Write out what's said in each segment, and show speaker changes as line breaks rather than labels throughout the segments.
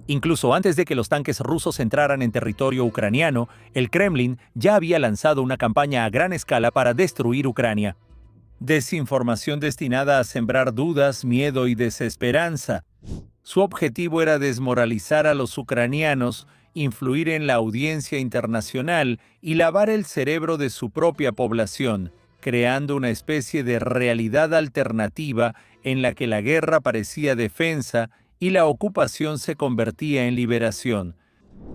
Incluso antes de que los tanques rusos entraran en territorio ucraniano, el Kremlin ya había lanzado una campaña a gran escala para destruir Ucrania. Desinformación destinada a sembrar dudas, miedo y desesperanza. Su objetivo era desmoralizar a los ucranianos, influir en la audiencia internacional y lavar el cerebro de su propia población, creando una especie de realidad alternativa en la que la guerra parecía defensa y la ocupación se convertía en liberación.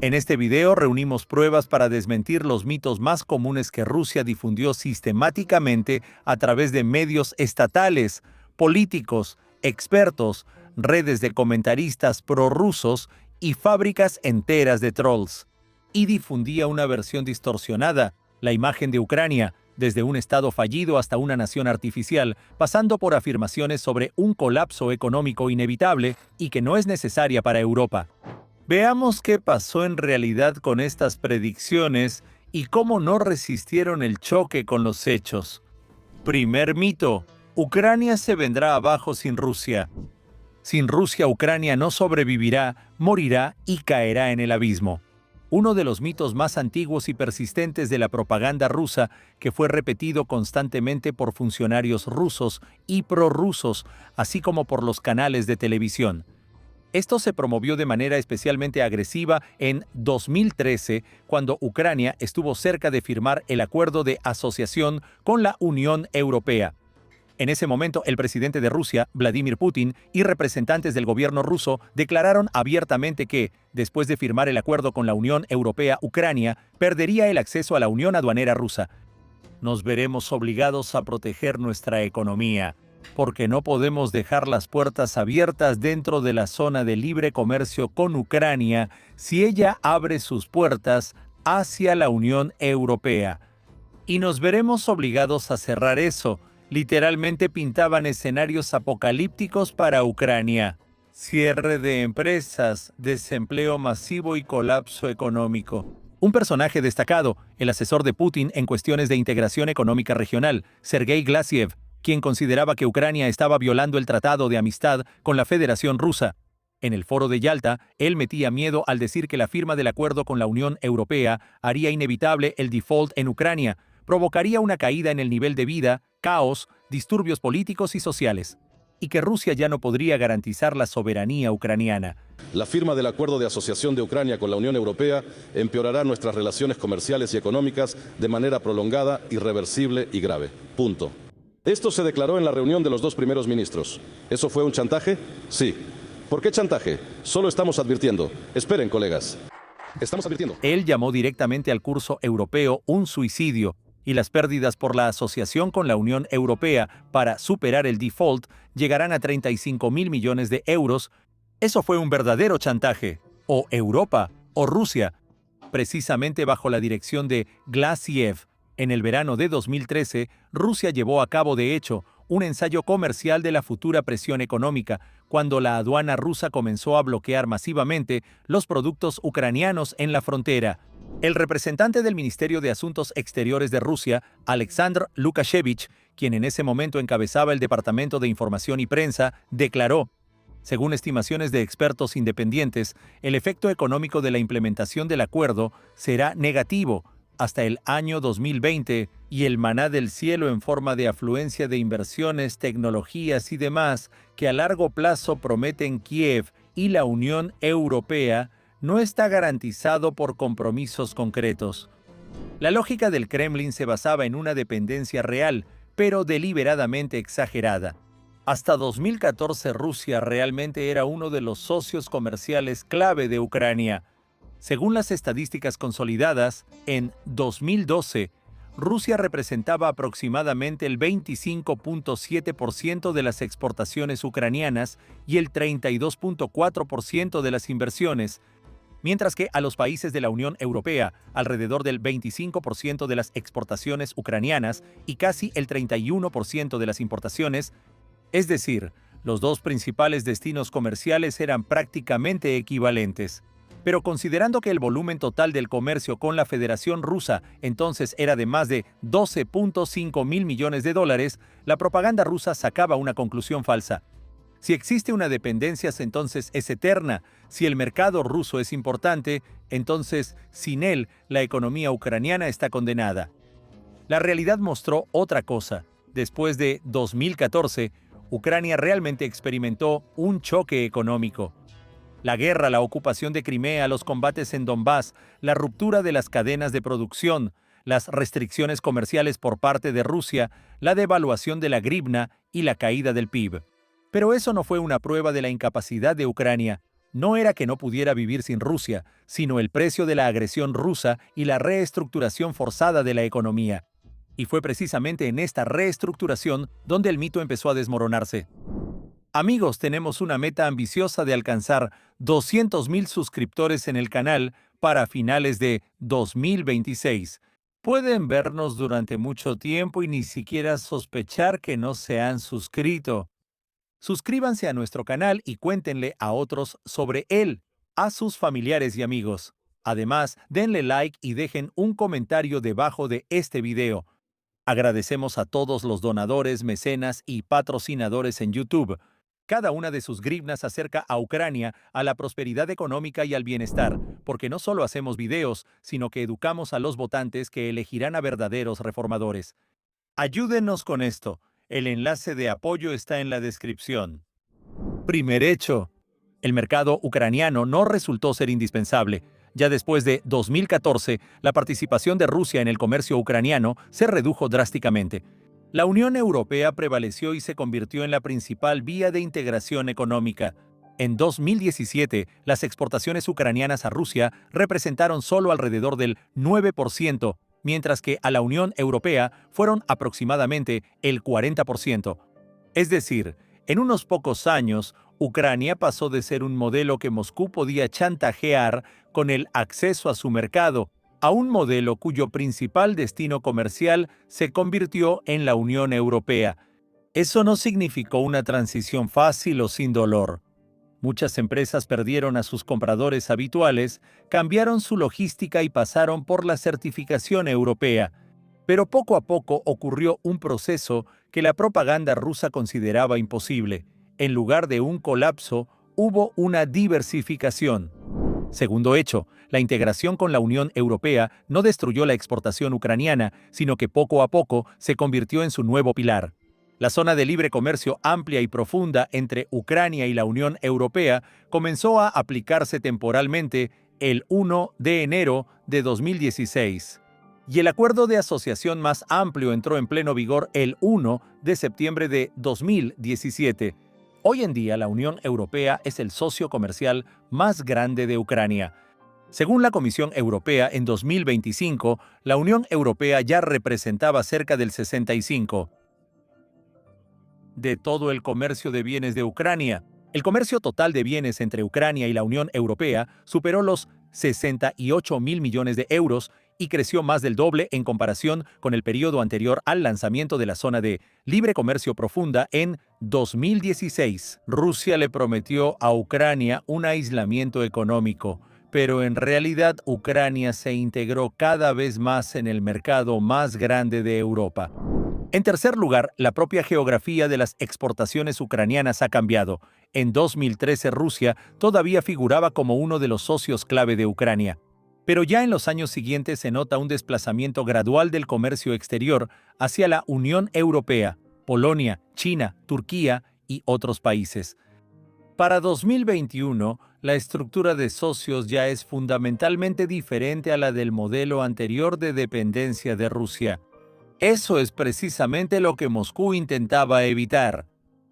En este video reunimos pruebas para desmentir los mitos más comunes que Rusia difundió sistemáticamente a través de medios estatales, políticos, expertos, redes de comentaristas prorrusos y fábricas enteras de trolls. Y difundía una versión distorsionada, la imagen de Ucrania, desde un estado fallido hasta una nación artificial, pasando por afirmaciones sobre un colapso económico inevitable y que no es necesaria para Europa. Veamos qué pasó en realidad con estas predicciones y cómo no resistieron el choque con los hechos. Primer mito: Ucrania se vendrá abajo sin Rusia. Sin Rusia, Ucrania no sobrevivirá, morirá y caerá en el abismo. Uno de los mitos más antiguos y persistentes de la propaganda rusa, que fue repetido constantemente por funcionarios rusos y prorrusos, así como por los canales de televisión. Esto se promovió de manera especialmente agresiva en 2013, cuando Ucrania estuvo cerca de firmar el acuerdo de asociación con la Unión Europea. En ese momento, el presidente de Rusia, Vladimir Putin, y representantes del gobierno ruso declararon abiertamente que, después de firmar el acuerdo con la Unión Europea, Ucrania perdería el acceso a la Unión Aduanera rusa. Nos veremos obligados a proteger nuestra economía, porque no podemos dejar las puertas abiertas dentro de la zona de libre comercio con Ucrania si ella abre sus puertas hacia la Unión Europea. Y nos veremos obligados a cerrar eso. Literalmente pintaban escenarios apocalípticos para Ucrania. Cierre de empresas, desempleo masivo y colapso económico. Un personaje destacado, el asesor de Putin en cuestiones de integración económica regional, Sergei Glassiev, quien consideraba que Ucrania estaba violando el tratado de amistad con la Federación Rusa. En el foro de Yalta, él metía miedo al decir que la firma del acuerdo con la Unión Europea haría inevitable el default en Ucrania, provocaría una caída en el nivel de vida, caos, disturbios políticos y sociales, y que Rusia ya no podría garantizar la soberanía ucraniana.
La firma del acuerdo de asociación de Ucrania con la Unión Europea empeorará nuestras relaciones comerciales y económicas de manera prolongada, irreversible y grave. Punto. Esto se declaró en la reunión de los dos primeros ministros. ¿Eso fue un chantaje? Sí. ¿Por qué chantaje? Solo estamos advirtiendo. Esperen, colegas. Estamos advirtiendo.
Él llamó directamente al curso europeo un suicidio, y las pérdidas por la asociación con la Unión Europea para superar el default llegarán a 35.000 millones de euros. Eso fue un verdadero chantaje. O Europa, o Rusia. Precisamente bajo la dirección de Glassiev, en el verano de 2013, Rusia llevó a cabo, de hecho, un ensayo comercial de la futura presión económica, cuando la aduana rusa comenzó a bloquear masivamente los productos ucranianos en la frontera. El representante del Ministerio de Asuntos Exteriores de Rusia, Alexander Lukashevich, quien en ese momento encabezaba el Departamento de Información y Prensa, declaró: según estimaciones de expertos independientes, el efecto económico de la implementación del acuerdo será negativo hasta el año 2020, y el maná del cielo en forma de afluencia de inversiones, tecnologías y demás que a largo plazo prometen Kiev y la Unión Europea no está garantizado por compromisos concretos. La lógica del Kremlin se basaba en una dependencia real, pero deliberadamente exagerada. Hasta 2014 Rusia realmente era uno de los socios comerciales clave de Ucrania. Según las estadísticas consolidadas, en 2012, Rusia representaba aproximadamente el 25.7% de las exportaciones ucranianas y el 32.4% de las inversiones, mientras que a los países de la Unión Europea, alrededor del 25% de las exportaciones ucranianas y casi el 31% de las importaciones, es decir, los dos principales destinos comerciales eran prácticamente equivalentes. Pero considerando que el volumen total del comercio con la Federación Rusa entonces era de más de 12.5 mil millones de dólares, la propaganda rusa sacaba una conclusión falsa. Si existe una dependencia, entonces es eterna. Si el mercado ruso es importante, entonces sin él la economía ucraniana está condenada. La realidad mostró otra cosa. Después de 2014, Ucrania realmente experimentó un choque económico. La guerra, la ocupación de Crimea, los combates en Donbass, la ruptura de las cadenas de producción, las restricciones comerciales por parte de Rusia, la devaluación de la grivna y la caída del PIB. Pero eso no fue una prueba de la incapacidad de Ucrania. No era que no pudiera vivir sin Rusia, sino el precio de la agresión rusa y la reestructuración forzada de la economía. Y fue precisamente en esta reestructuración donde el mito empezó a desmoronarse. Amigos, tenemos una meta ambiciosa de alcanzar 200,000 suscriptores en el canal para finales de 2026. Pueden vernos durante mucho tiempo y ni siquiera sospechar que no se han suscrito. Suscríbanse a nuestro canal y cuéntenle a otros sobre él, a sus familiares y amigos. Además, denle like y dejen un comentario debajo de este video. Agradecemos a todos los donadores, mecenas y patrocinadores en YouTube. Cada una de sus grivnas acerca a Ucrania a la prosperidad económica y al bienestar, porque no solo hacemos videos, sino que educamos a los votantes que elegirán a verdaderos reformadores. Ayúdenos con esto. El enlace de apoyo está en la descripción. Primer hecho. El mercado ucraniano no resultó ser indispensable. Ya después de 2014, la participación de Rusia en el comercio ucraniano se redujo drásticamente. La Unión Europea prevaleció y se convirtió en la principal vía de integración económica. En 2017, las exportaciones ucranianas a Rusia representaron solo alrededor del 9%, mientras que a la Unión Europea fueron aproximadamente el 40%. Es decir, en unos pocos años, Ucrania pasó de ser un modelo que Moscú podía chantajear con el acceso a su mercado, a un modelo cuyo principal destino comercial se convirtió en la Unión Europea. Eso no significó una transición fácil o sin dolor. Muchas empresas perdieron a sus compradores habituales, cambiaron su logística y pasaron por la certificación europea. Pero poco a poco ocurrió un proceso que la propaganda rusa consideraba imposible. En lugar de un colapso, hubo una diversificación. Segundo hecho, la integración con la Unión Europea no destruyó la exportación ucraniana, sino que poco a poco se convirtió en su nuevo pilar. La zona de libre comercio amplia y profunda entre Ucrania y la Unión Europea comenzó a aplicarse temporalmente el 1 de enero de 2016. Y el acuerdo de asociación más amplio entró en pleno vigor el 1 de septiembre de 2017. Hoy en día, la Unión Europea es el socio comercial más grande de Ucrania. Según la Comisión Europea, en 2025, la Unión Europea ya representaba cerca del 65% de todo el comercio de bienes de Ucrania. El comercio total de bienes entre Ucrania y la Unión Europea superó los 68,000 millones de euros y creció más del doble en comparación con el periodo anterior al lanzamiento de la zona de libre comercio profunda en 2016. Rusia le prometió a Ucrania un aislamiento económico, pero en realidad Ucrania se integró cada vez más en el mercado más grande de Europa. En tercer lugar, la propia geografía de las exportaciones ucranianas ha cambiado. En 2013, Rusia todavía figuraba como uno de los socios clave de Ucrania. Pero ya en los años siguientes se nota un desplazamiento gradual del comercio exterior hacia la Unión Europea, Polonia, China, Turquía y otros países. Para 2021, la estructura de socios ya es fundamentalmente diferente a la del modelo anterior de dependencia de Rusia. Eso es precisamente lo que Moscú intentaba evitar.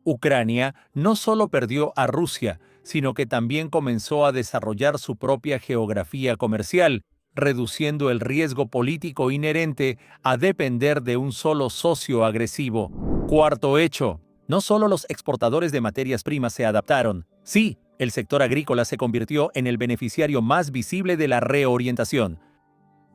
Ucrania no solo perdió a Rusia, sino que también comenzó a desarrollar su propia geografía comercial, reduciendo el riesgo político inherente a depender de un solo socio agresivo. Cuarto hecho, no solo los exportadores de materias primas se adaptaron. Sí, el sector agrícola se convirtió en el beneficiario más visible de la reorientación.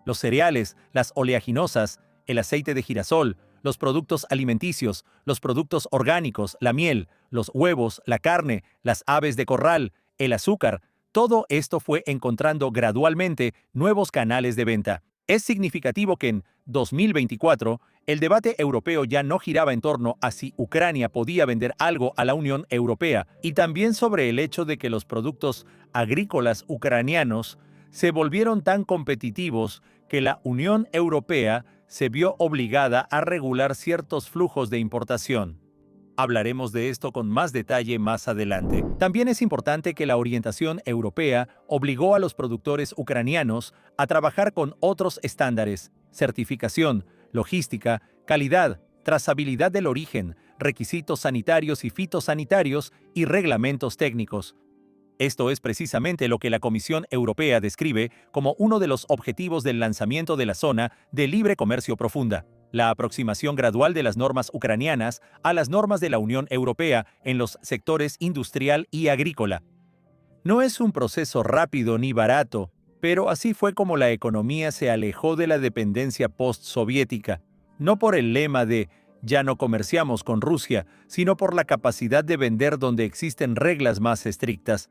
Los cereales, las oleaginosas, el aceite de girasol, los productos alimenticios, los productos orgánicos, la miel, los huevos, la carne, las aves de corral, el azúcar, todo esto fue encontrando gradualmente nuevos canales de venta. Es significativo que en 2024 El debate europeo ya no giraba en torno a si Ucrania podía vender algo a la Unión Europea y también sobre el hecho de que los productos agrícolas ucranianos se volvieron tan competitivos que la Unión Europea se vio obligada a regular ciertos flujos de importación. Hablaremos de esto con más detalle más adelante. También es importante que la orientación europea obligó a los productores ucranianos a trabajar con otros estándares: certificación, logística, calidad, trazabilidad del origen, requisitos sanitarios y fitosanitarios y reglamentos técnicos. Esto es precisamente lo que la Comisión Europea describe como uno de los objetivos del lanzamiento de la zona de libre comercio profunda: la aproximación gradual de las normas ucranianas a las normas de la Unión Europea en los sectores industrial y agrícola. No es un proceso rápido ni barato, pero así fue como la economía se alejó de la dependencia postsoviética, no por el lema de «ya no comerciamos con Rusia», sino por la capacidad de vender donde existen reglas más estrictas,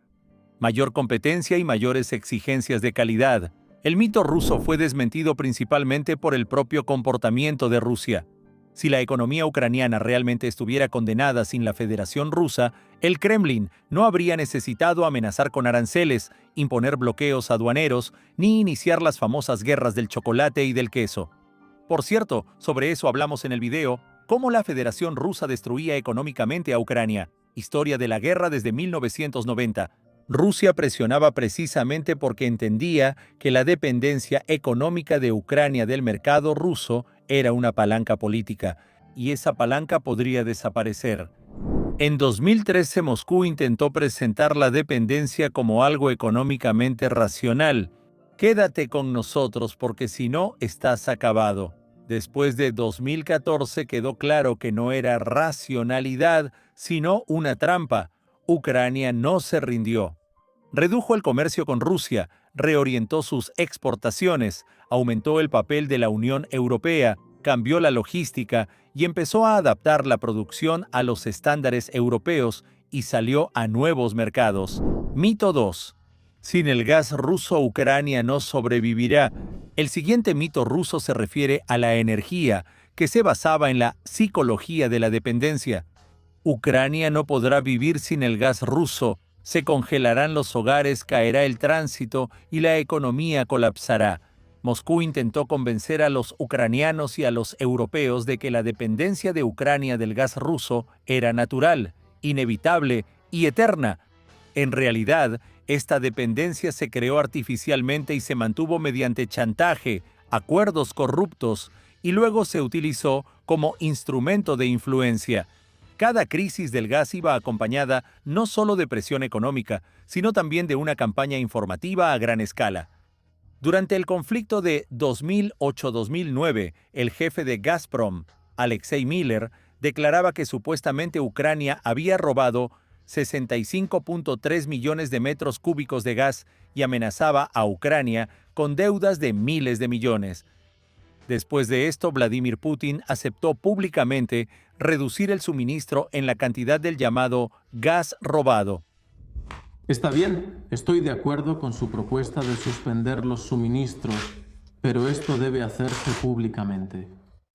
mayor competencia y mayores exigencias de calidad. El mito ruso fue desmentido principalmente por el propio comportamiento de Rusia. Si la economía ucraniana realmente estuviera condenada sin la Federación Rusa, el Kremlin no habría necesitado amenazar con aranceles, imponer bloqueos aduaneros, ni iniciar las famosas guerras del chocolate y del queso. Por cierto, sobre eso hablamos en el video, cómo la Federación Rusa destruía económicamente a Ucrania. Historia de la guerra desde 1990. Rusia presionaba precisamente porque entendía que la dependencia económica de Ucrania del mercado ruso era una palanca política, y esa palanca podría desaparecer. En 2013, Moscú intentó presentar la dependencia como algo económicamente racional. Quédate con nosotros porque si no, estás acabado. Después de 2014 quedó claro que no era racionalidad, sino una trampa. Ucrania no se rindió. Redujo el comercio con Rusia, reorientó sus exportaciones, aumentó el papel de la Unión Europea, cambió la logística y empezó a adaptar la producción a los estándares europeos y salió a nuevos mercados. Mito 2. Sin el gas ruso, Ucrania no sobrevivirá. El siguiente mito ruso se refiere a la energía, que se basaba en la psicología de la dependencia. Ucrania no podrá vivir sin el gas ruso. Se congelarán los hogares, caerá el tránsito y la economía colapsará. Moscú intentó convencer a los ucranianos y a los europeos de que la dependencia de Ucrania del gas ruso era natural, inevitable y eterna. En realidad, esta dependencia se creó artificialmente y se mantuvo mediante chantaje, acuerdos corruptos, y luego se utilizó como instrumento de influencia. Cada crisis del gas iba acompañada no solo de presión económica, sino también de una campaña informativa a gran escala. Durante el conflicto de 2008-2009, el jefe de Gazprom, Alexei Miller, declaraba que supuestamente Ucrania había robado 65.3 millones de metros cúbicos de gas y amenazaba a Ucrania con deudas de miles de millones. Después de esto, Vladimir Putin aceptó públicamente reducir el suministro en la cantidad del llamado gas robado.
Está bien, estoy de acuerdo con su propuesta de suspender los suministros, pero esto debe hacerse públicamente.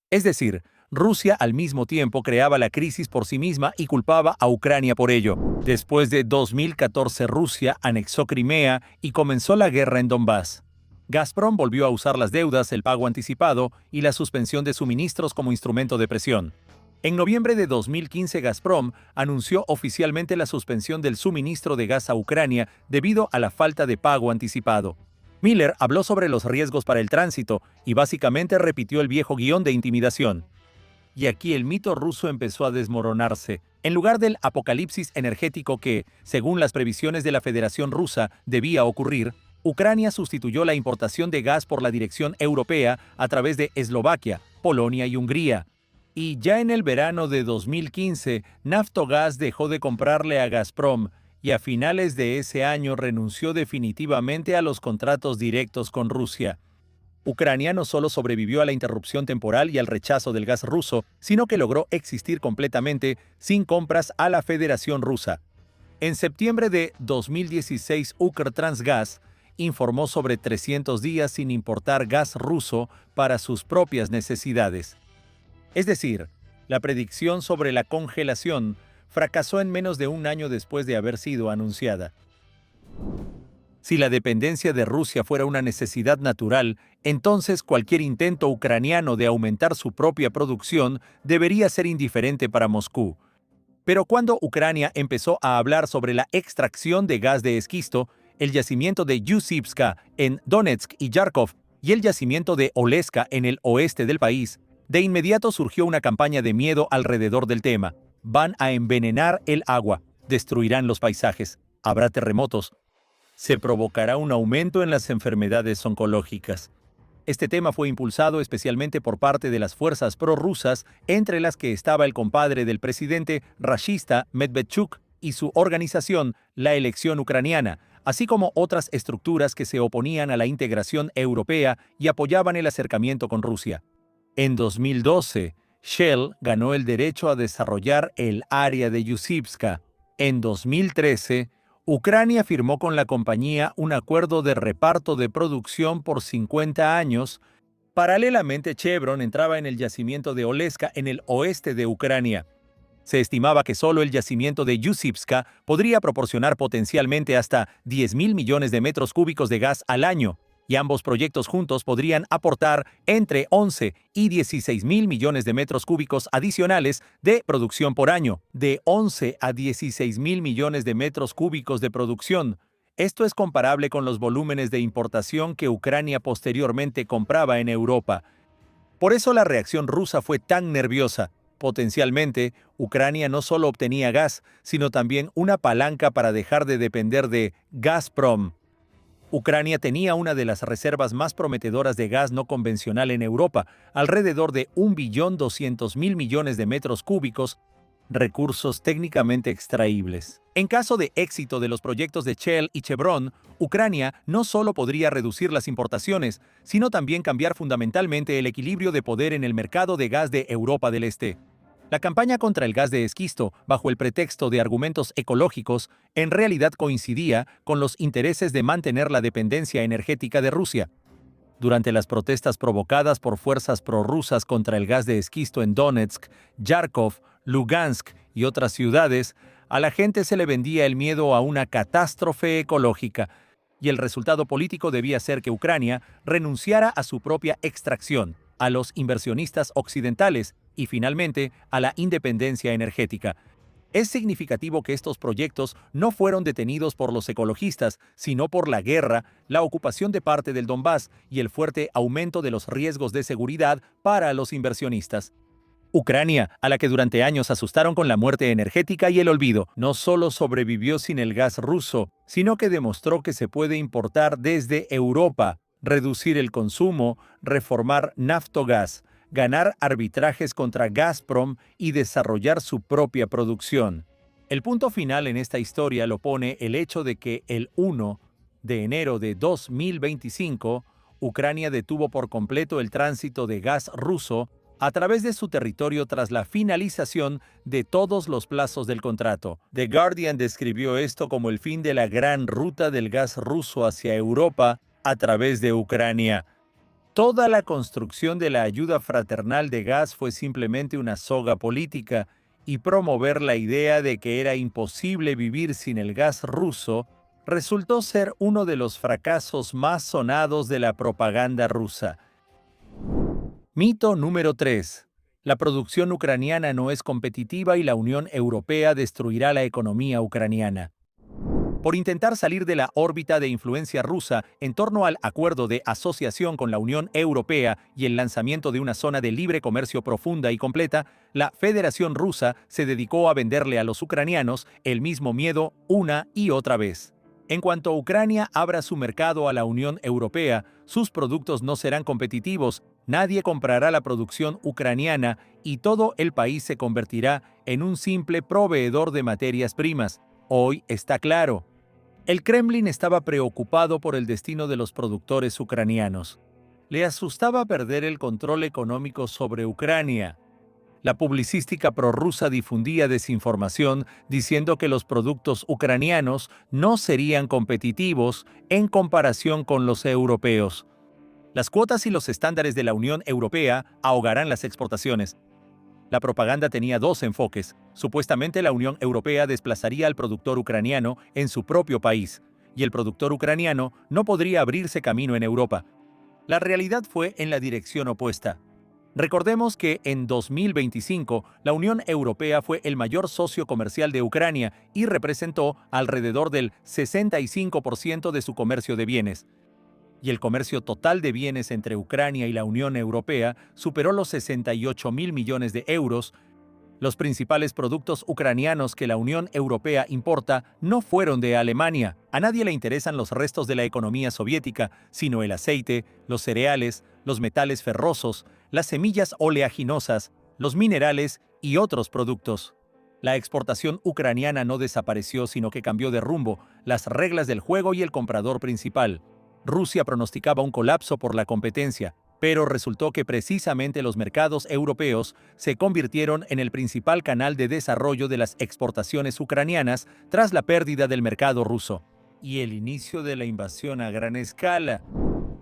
Es decir, Rusia al mismo tiempo creaba la crisis por sí misma y culpaba a Ucrania por ello. Después de 2014, Rusia anexó Crimea y comenzó la guerra en Donbass. Gazprom volvió a usar las deudas, el pago anticipado y la suspensión de suministros como instrumento de presión. En noviembre de 2015, Gazprom anunció oficialmente la suspensión del suministro de gas a Ucrania debido a la falta de pago anticipado. Miller habló sobre los riesgos para el tránsito y básicamente repitió el viejo guión de intimidación. Y aquí el mito ruso empezó a desmoronarse. En lugar del apocalipsis energético que, según las previsiones de la Federación Rusa, debía ocurrir, Ucrania sustituyó la importación de gas por la dirección europea a través de Eslovaquia, Polonia y Hungría. Y ya en el verano de 2015, Naftogaz dejó de comprarle a Gazprom y a finales de ese año renunció definitivamente a los contratos directos con Rusia. Ucrania no solo sobrevivió a la interrupción temporal y al rechazo del gas ruso, sino que logró existir completamente sin compras a la Federación Rusa. En septiembre de 2016, Ukrtransgaz informó sobre 300 días sin importar gas ruso para sus propias necesidades. Es decir, la predicción sobre la congelación fracasó en menos de un año después de haber sido anunciada. Si la dependencia de Rusia fuera una necesidad natural, entonces cualquier intento ucraniano de aumentar su propia producción debería ser indiferente para Moscú. Pero cuando Ucrania empezó a hablar sobre la extracción de gas de esquisto, el yacimiento de Yusivska en Donetsk y Yarkov y el yacimiento de Oleska en el oeste del país, de inmediato surgió una campaña de miedo alrededor del tema. Van a envenenar el agua, destruirán los paisajes, habrá terremotos. Se provocará un aumento en las enfermedades oncológicas. Este tema fue impulsado especialmente por parte de las fuerzas prorrusas, entre las que estaba el compadre del presidente rashista Medvedchuk y su organización, la Elección Ucraniana, así como otras estructuras que se oponían a la integración europea y apoyaban el acercamiento con Rusia. En 2012, Shell ganó el derecho a desarrollar el área de Yusivska. En 2013, Ucrania firmó con la compañía un acuerdo de reparto de producción por 50 años. Paralelamente, Chevron entraba en el yacimiento de Oleska en el oeste de Ucrania. Se estimaba que solo el yacimiento de Yusivska podría proporcionar potencialmente hasta 10.000 millones de metros cúbicos de gas al año, y ambos proyectos juntos podrían aportar entre 11 y 16.000 millones de metros cúbicos adicionales de producción por año. De 11 a 16.000 millones de metros cúbicos de producción. Esto es comparable con los volúmenes de importación que Ucrania posteriormente compraba en Europa. Por eso la reacción rusa fue tan nerviosa. Potencialmente, Ucrania no solo obtenía gas, sino también una palanca para dejar de depender de Gazprom. Ucrania tenía una de las reservas más prometedoras de gas no convencional en Europa, alrededor de 1.200.000 millones de metros cúbicos, recursos técnicamente extraíbles. En caso de éxito de los proyectos de Shell y Chevron, Ucrania no solo podría reducir las importaciones, sino también cambiar fundamentalmente el equilibrio de poder en el mercado de gas de Europa del Este. La campaña contra el gas de esquisto, bajo el pretexto de argumentos ecológicos, en realidad coincidía con los intereses de mantener la dependencia energética de Rusia. Durante las protestas provocadas por fuerzas prorrusas contra el gas de esquisto en Donetsk, Yarkov, Lugansk y otras ciudades, a la gente se le vendía el miedo a una catástrofe ecológica, y el resultado político debía ser que Ucrania renunciara a su propia extracción, a los inversionistas occidentales y finalmente a la independencia energética. Es significativo que estos proyectos no fueron detenidos por los ecologistas, sino por la guerra, la ocupación de parte del Donbass y el fuerte aumento de los riesgos de seguridad para los inversionistas. Ucrania, a la que durante años asustaron con la muerte energética y el olvido, no solo sobrevivió sin el gas ruso, sino que demostró que se puede importar desde Europa, reducir el consumo, reformar Naftogaz, ganar arbitrajes contra Gazprom y desarrollar su propia producción. El punto final en esta historia lo pone el hecho de que el 1 de enero de 2025, Ucrania detuvo por completo el tránsito de gas ruso a través de su territorio tras la finalización de todos los plazos del contrato. The Guardian describió esto como el fin de la gran ruta del gas ruso hacia Europa a través de Ucrania. Toda la construcción de la ayuda fraternal de gas fue simplemente una soga política, y promover la idea de que era imposible vivir sin el gas ruso resultó ser uno de los fracasos más sonados de la propaganda rusa. Mito número 3. La producción ucraniana no es competitiva y la Unión Europea destruirá la economía ucraniana. Por intentar salir de la órbita de influencia rusa en torno al acuerdo de asociación con la Unión Europea y el lanzamiento de una zona de libre comercio profunda y completa, la Federación Rusa se dedicó a venderle a los ucranianos el mismo miedo una y otra vez. En cuanto Ucrania abra su mercado a la Unión Europea, sus productos no serán competitivos, nadie comprará la producción ucraniana y todo el país se convertirá en un simple proveedor de materias primas. Hoy está claro. El Kremlin estaba preocupado por el destino de los productores ucranianos. Le asustaba perder el control económico sobre Ucrania. La publicística prorrusa difundía desinformación diciendo que los productos ucranianos no serían competitivos en comparación con los europeos. Las cuotas y los estándares de la Unión Europea ahogarán las exportaciones. La propaganda tenía dos enfoques. Supuestamente la Unión Europea desplazaría al productor ucraniano en su propio país, y el productor ucraniano no podría abrirse camino en Europa. La realidad fue en la dirección opuesta. Recordemos que en 2025 la Unión Europea fue el mayor socio comercial de Ucrania y representó alrededor del 65% de su comercio de bienes. Y el comercio total de bienes entre Ucrania y la Unión Europea superó los 68.000 millones de euros. Los principales productos ucranianos que la Unión Europea importa no fueron de Alemania. A nadie le interesan los restos de la economía soviética, sino el aceite, los cereales, los metales ferrosos, las semillas oleaginosas, los minerales y otros productos. La exportación ucraniana no desapareció, sino que cambió de rumbo, las reglas del juego y el comprador principal. Rusia pronosticaba un colapso por la competencia, pero resultó que precisamente los mercados europeos se convirtieron en el principal canal de desarrollo de las exportaciones ucranianas tras la pérdida del mercado ruso y el inicio de la invasión a gran escala.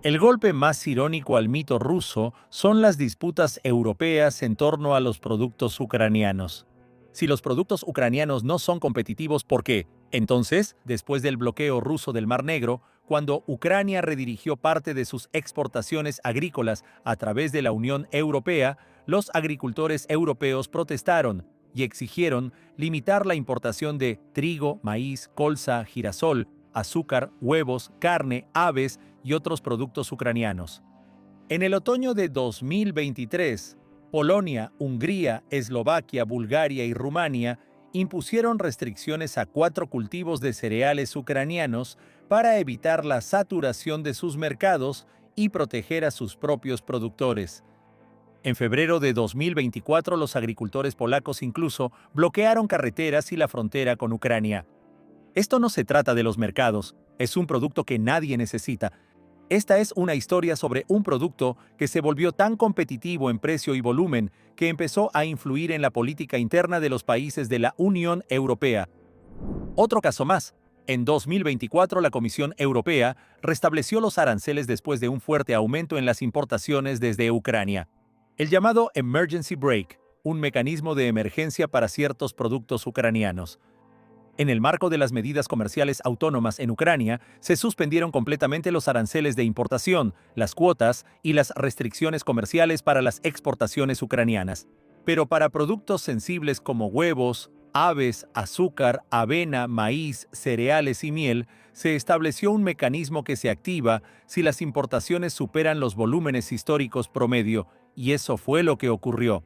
El golpe más irónico al mito ruso son las disputas europeas en torno a los productos ucranianos. Si los productos ucranianos no son competitivos, ¿por qué? Entonces, después del bloqueo ruso del Mar Negro, cuando Ucrania redirigió parte de sus exportaciones agrícolas a través de la Unión Europea, los agricultores europeos protestaron y exigieron limitar la importación de trigo, maíz, colza, girasol, azúcar, huevos, carne, aves y otros productos ucranianos. En el otoño de 2023, Polonia, Hungría, Eslovaquia, Bulgaria y Rumania impusieron restricciones a 4 cultivos de cereales ucranianos para evitar la saturación de sus mercados y proteger a sus propios productores. En febrero de 2024, los agricultores polacos incluso bloquearon carreteras y la frontera con Ucrania. Esto no se trata de los mercados, es un producto que nadie necesita. Esta es una historia sobre un producto que se volvió tan competitivo en precio y volumen que empezó a influir en la política interna de los países de la Unión Europea. Otro caso más. En 2024, la Comisión Europea restableció los aranceles después de un fuerte aumento en las importaciones desde Ucrania. El llamado Emergency Brake, un mecanismo de emergencia para ciertos productos ucranianos. En el marco de las medidas comerciales autónomas en Ucrania, se suspendieron completamente los aranceles de importación, las cuotas y las restricciones comerciales para las exportaciones ucranianas. Pero para productos sensibles como huevos, aves, azúcar, avena, maíz, cereales y miel, se estableció un mecanismo que se activa si las importaciones superan los volúmenes históricos promedio, y eso fue lo que ocurrió.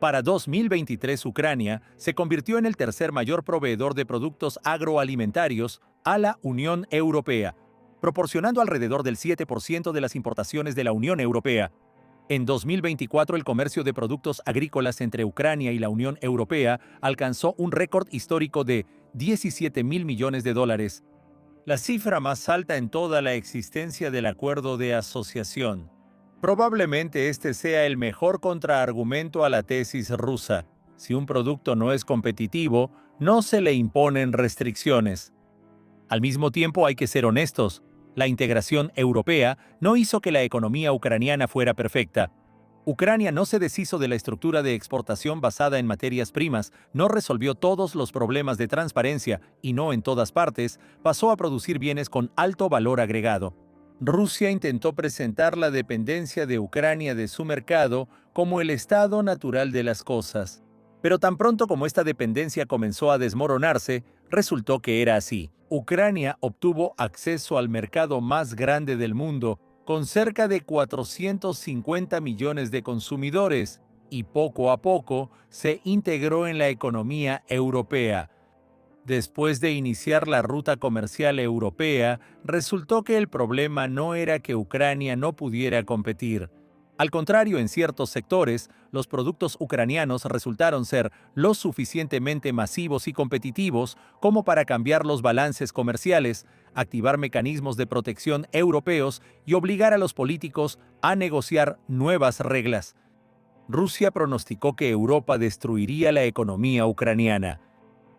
Para 2023, Ucrania se convirtió en el tercer mayor proveedor de productos agroalimentarios a la Unión Europea, proporcionando alrededor del 7% de las importaciones de la Unión Europea. En 2024, el comercio de productos agrícolas entre Ucrania y la Unión Europea alcanzó un récord histórico de 17.000 millones de dólares, la cifra más alta en toda la existencia del acuerdo de asociación. Probablemente este sea el mejor contraargumento a la tesis rusa. Si un producto no es competitivo, no se le imponen restricciones. Al mismo tiempo, hay que ser honestos. La integración europea no hizo que la economía ucraniana fuera perfecta. Ucrania no se deshizo de la estructura de exportación basada en materias primas, no resolvió todos los problemas de transparencia y no en todas partes pasó a producir bienes con alto valor agregado. Rusia intentó presentar la dependencia de Ucrania de su mercado como el estado natural de las cosas. Pero tan pronto como esta dependencia comenzó a desmoronarse, resultó que era así. Ucrania obtuvo acceso al mercado más grande del mundo, con cerca de 450 millones de consumidores, y poco a poco se integró en la economía europea. Después de iniciar la ruta comercial europea, resultó que el problema no era que Ucrania no pudiera competir. Al contrario, en ciertos sectores, los productos ucranianos resultaron ser lo suficientemente masivos y competitivos como para cambiar los balances comerciales, activar mecanismos de protección europeos y obligar a los políticos a negociar nuevas reglas. Rusia pronosticó que Europa destruiría la economía ucraniana.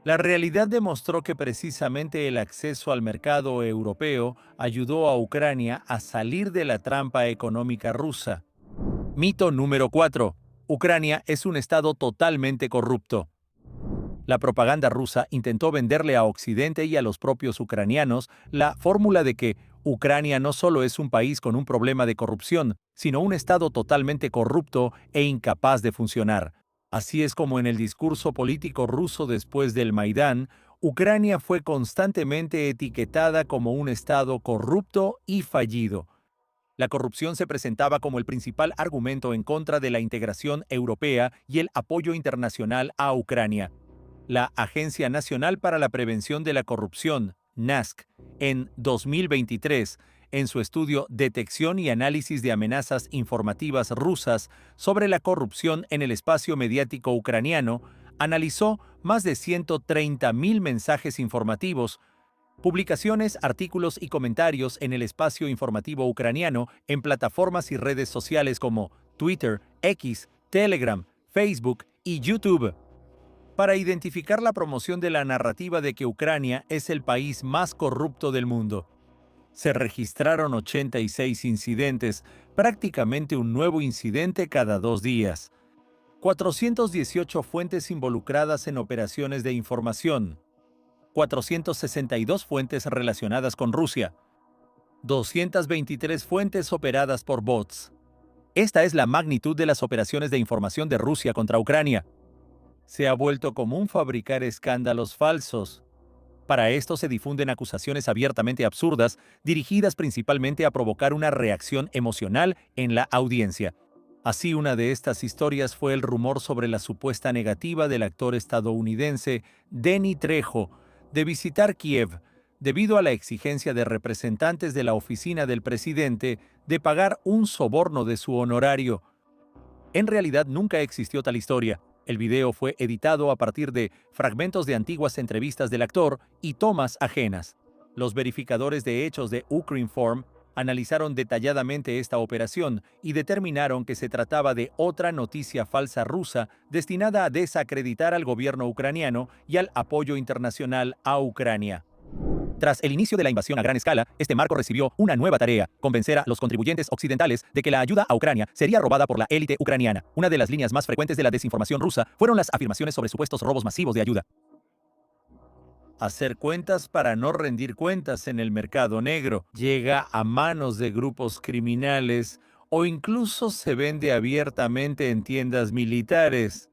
La realidad demostró que precisamente el acceso al mercado europeo ayudó a Ucrania a salir de la trampa económica rusa. Mito número 4. Ucrania es un estado totalmente corrupto. La propaganda rusa intentó venderle a Occidente y a los propios ucranianos la fórmula de que Ucrania no solo es un país con un problema de corrupción, sino un estado totalmente corrupto e incapaz de funcionar. Así es como en el discurso político ruso después del Maidán, Ucrania fue constantemente etiquetada como un estado corrupto y fallido. La corrupción se presentaba como el principal argumento en contra de la integración europea y el apoyo internacional a Ucrania. La Agencia Nacional para la Prevención de la Corrupción, NASC, en 2023, en su estudio Detección y Análisis de Amenazas Informativas Rusas sobre la corrupción en el espacio mediático ucraniano, analizó más de 130.000 mensajes informativos, publicaciones, artículos y comentarios en el espacio informativo ucraniano en plataformas y redes sociales como Twitter, X, Telegram, Facebook y YouTube, para identificar la promoción de la narrativa de que Ucrania es el país más corrupto del mundo. Se registraron 86 incidentes, prácticamente un nuevo incidente cada 2 días. 418 fuentes involucradas en operaciones de información. 462 fuentes relacionadas con Rusia. 223 fuentes operadas por bots. Esta es la magnitud de las operaciones de información de Rusia contra Ucrania. Se ha vuelto común fabricar escándalos falsos. Para esto se difunden acusaciones abiertamente absurdas, dirigidas principalmente a provocar una reacción emocional en la audiencia. Así, una de estas historias fue el rumor sobre la supuesta negativa del actor estadounidense Danny Trejo de visitar Kiev, debido a la exigencia de representantes de la oficina del presidente de pagar un soborno de su honorario. En realidad nunca existió tal historia. El video fue editado a partir de fragmentos de antiguas entrevistas del actor y tomas ajenas. Los verificadores de hechos de Ukrinform analizaron detalladamente esta operación y determinaron que se trataba de otra noticia falsa rusa destinada a desacreditar al gobierno ucraniano y al apoyo internacional a Ucrania. Tras el inicio de la invasión a gran escala, este marco recibió una nueva tarea: convencer a los contribuyentes occidentales de que la ayuda a Ucrania sería robada por la élite ucraniana. Una de las líneas más frecuentes de la desinformación rusa fueron las afirmaciones sobre supuestos robos masivos de ayuda. Hacer cuentas para no rendir cuentas en el mercado negro llega a manos de grupos criminales o incluso se vende abiertamente en tiendas militares.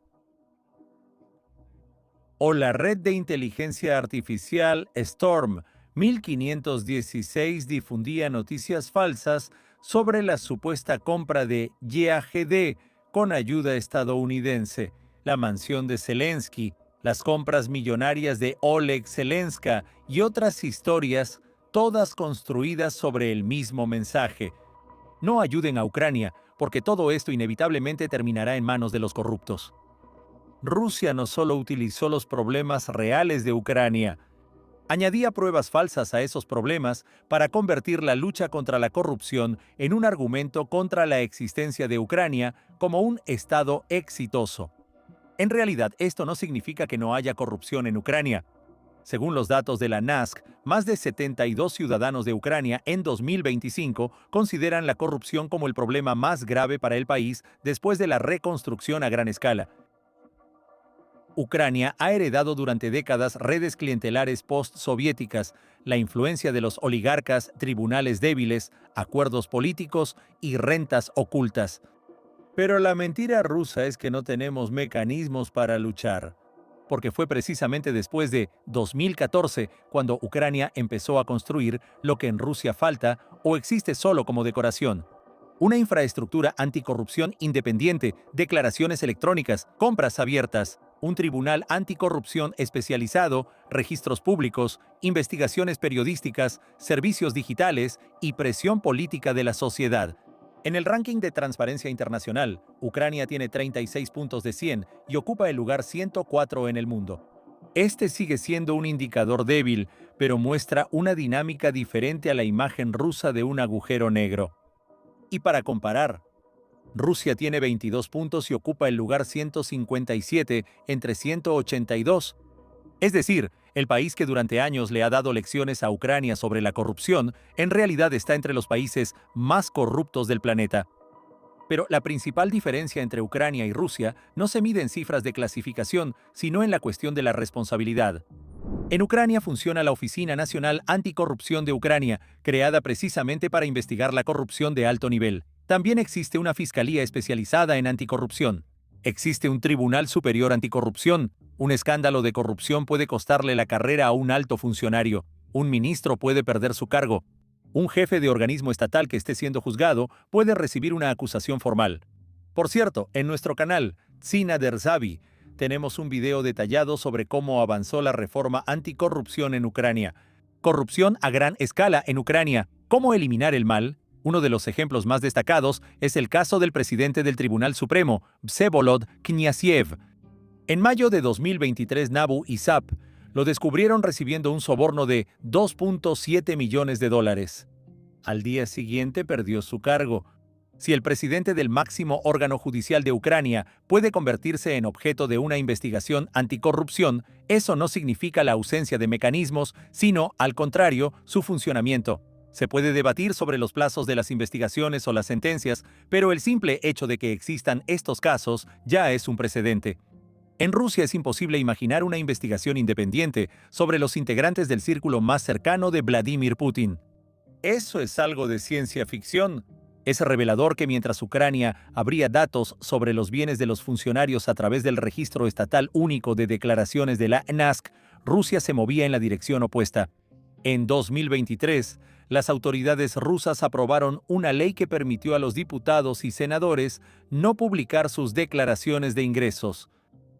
O la red de inteligencia artificial Storm 1516 difundía noticias falsas sobre la supuesta compra de YAGD con ayuda estadounidense, la mansión de Zelensky, las compras millonarias de Oleg Zelenska y otras historias, todas construidas sobre el mismo mensaje: no ayuden a Ucrania, porque todo esto inevitablemente terminará en manos de los corruptos. Rusia no solo utilizó los problemas reales de Ucrania, añadía pruebas falsas a esos problemas para convertir la lucha contra la corrupción en un argumento contra la existencia de Ucrania como un Estado exitoso. En realidad, esto no significa que no haya corrupción en Ucrania. Según los datos de la NASC, más de 72 ciudadanos de Ucrania en 2025 consideran la corrupción como el problema más grave para el país después de la reconstrucción a gran escala. Ucrania ha heredado durante décadas redes clientelares post-soviéticas, la influencia de los oligarcas, tribunales débiles, acuerdos políticos y rentas ocultas. Pero la mentira rusa es que no tenemos mecanismos para luchar, porque fue precisamente después de 2014 cuando Ucrania empezó a construir lo que en Rusia falta o existe solo como decoración: una infraestructura anticorrupción independiente, declaraciones electrónicas, compras abiertas, un tribunal anticorrupción especializado, registros públicos, investigaciones periodísticas, servicios digitales y presión política de la sociedad. En el ranking de Transparencia Internacional, Ucrania tiene 36 puntos de 100 y ocupa el lugar 104 en el mundo. Este sigue siendo un indicador débil, pero muestra una dinámica diferente a la imagen rusa de un agujero negro. Y para comparar, Rusia tiene 22 puntos y ocupa el lugar 157 entre 182. Es decir, el país que durante años le ha dado lecciones a Ucrania sobre la corrupción, en realidad está entre los países más corruptos del planeta. Pero la principal diferencia entre Ucrania y Rusia no se mide en cifras de clasificación, sino en la cuestión de la responsabilidad. En Ucrania funciona la Oficina Nacional Anticorrupción de Ucrania, creada precisamente para investigar la corrupción de alto nivel. También existe una fiscalía especializada en anticorrupción. Existe un Tribunal Superior Anticorrupción. Un escándalo de corrupción puede costarle la carrera a un alto funcionario. Un ministro puede perder su cargo. Un jefe de organismo estatal que esté siendo juzgado puede recibir una acusación formal. Por cierto, en nuestro canal, Tzina Derzavi, tenemos un video detallado sobre cómo avanzó la reforma anticorrupción en Ucrania. Corrupción a gran escala en Ucrania. ¿Cómo eliminar el mal? Uno de los ejemplos más destacados es el caso del presidente del Tribunal Supremo, Vsevolod Kniaziev. En mayo de 2023, Nabu y SAP lo descubrieron recibiendo un soborno de $2.7 millones. Al día siguiente perdió su cargo. Si el presidente del máximo órgano judicial de Ucrania puede convertirse en objeto de una investigación anticorrupción, eso no significa la ausencia de mecanismos, sino, al contrario, su funcionamiento. Se puede debatir sobre los plazos de las investigaciones o las sentencias, pero el simple hecho de que existan estos casos ya es un precedente. En Rusia es imposible imaginar una investigación independiente sobre los integrantes del círculo más cercano de Vladimir Putin. Eso es algo de ciencia ficción. Es revelador que mientras Ucrania abría datos sobre los bienes de los funcionarios a través del Registro Estatal Único de Declaraciones de la NASK, Rusia se movía en la dirección opuesta. En 2023, las autoridades rusas aprobaron una ley que permitió a los diputados y senadores no publicar sus declaraciones de ingresos.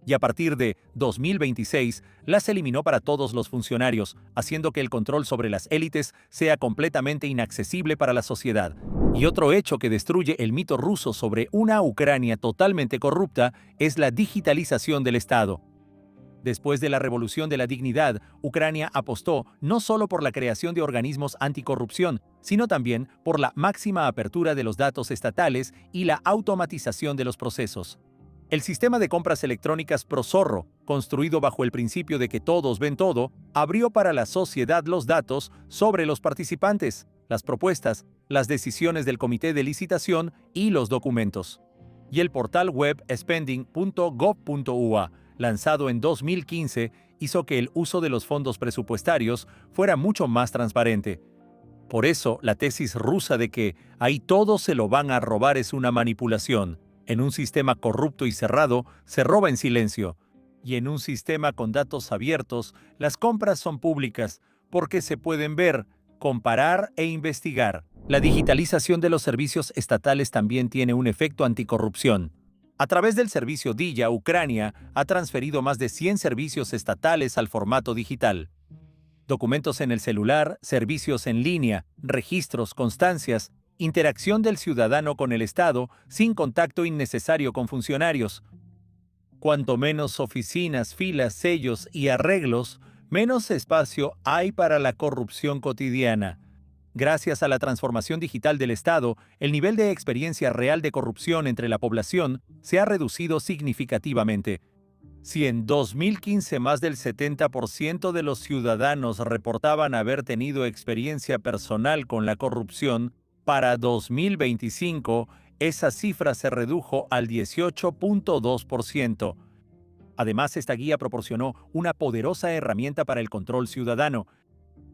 Y a partir de 2026 las eliminó para todos los funcionarios, haciendo que el control sobre las élites sea completamente inaccesible para la sociedad. Y otro hecho que destruye el mito ruso sobre una Ucrania totalmente corrupta es la digitalización del Estado. Después de la Revolución de la Dignidad, Ucrania apostó no solo por la creación de organismos anticorrupción, sino también por la máxima apertura de los datos estatales y la automatización de los procesos. El sistema de compras electrónicas ProZorro, construido bajo el principio de que todos ven todo, abrió para la sociedad los datos sobre los participantes, las propuestas, las decisiones del comité de licitación y los documentos. Y el portal web spending.gov.ua, lanzado en 2015, hizo que el uso de los fondos presupuestarios fuera mucho más transparente. Por eso, la tesis rusa de que ahí todos se lo van a robar es una manipulación. En un sistema corrupto y cerrado, se roba en silencio. Y en un sistema con datos abiertos, las compras son públicas, porque se pueden ver, comparar e investigar. La digitalización de los servicios estatales también tiene un efecto anticorrupción. A través del servicio Diya, Ucrania ha transferido más de 100 servicios estatales al formato digital. Documentos en el celular, servicios en línea, registros, constancias, interacción del ciudadano con el Estado sin contacto innecesario con funcionarios. Cuanto menos oficinas, filas, sellos y arreglos, menos espacio hay para la corrupción cotidiana. Gracias a la transformación digital del Estado, el nivel de experiencia real de corrupción entre la población se ha reducido significativamente. Si en 2015 más del 70% de los ciudadanos reportaban haber tenido experiencia personal con la corrupción, para 2025 esa cifra se redujo al 18.2%. Además, esta guía proporcionó una poderosa herramienta para el control ciudadano.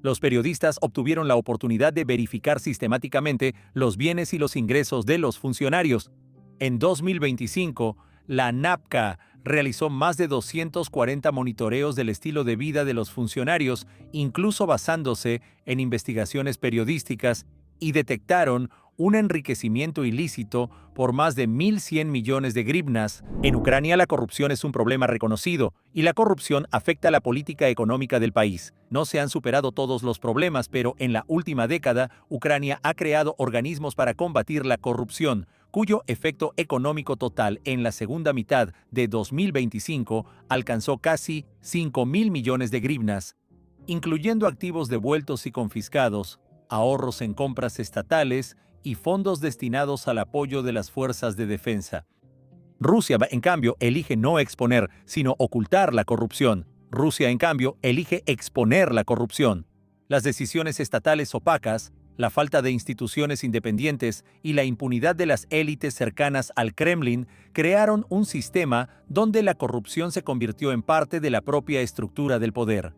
Los periodistas obtuvieron la oportunidad de verificar sistemáticamente los bienes y los ingresos de los funcionarios. En 2025, la NAPCA realizó más de 240 monitoreos del estilo de vida de los funcionarios, incluso basándose en investigaciones periodísticas, y detectaron un enriquecimiento ilícito por más de 1.100 millones de grivnas. En Ucrania la corrupción es un problema reconocido y la corrupción afecta la política económica del país. No se han superado todos los problemas, pero en la última década Ucrania ha creado organismos para combatir la corrupción, cuyo efecto económico total en la segunda mitad de 2025 alcanzó casi 5.000 millones de grivnas, incluyendo activos devueltos y confiscados, ahorros en compras estatales y fondos destinados al apoyo de las fuerzas de defensa. Rusia, en cambio, elige no exponer, sino ocultar la corrupción. Rusia, en cambio, elige exponer la corrupción. Las decisiones estatales opacas, La falta de instituciones independientes y la impunidad de las élites cercanas al Kremlin crearon un sistema donde la corrupción se convirtió en parte de la propia estructura del poder.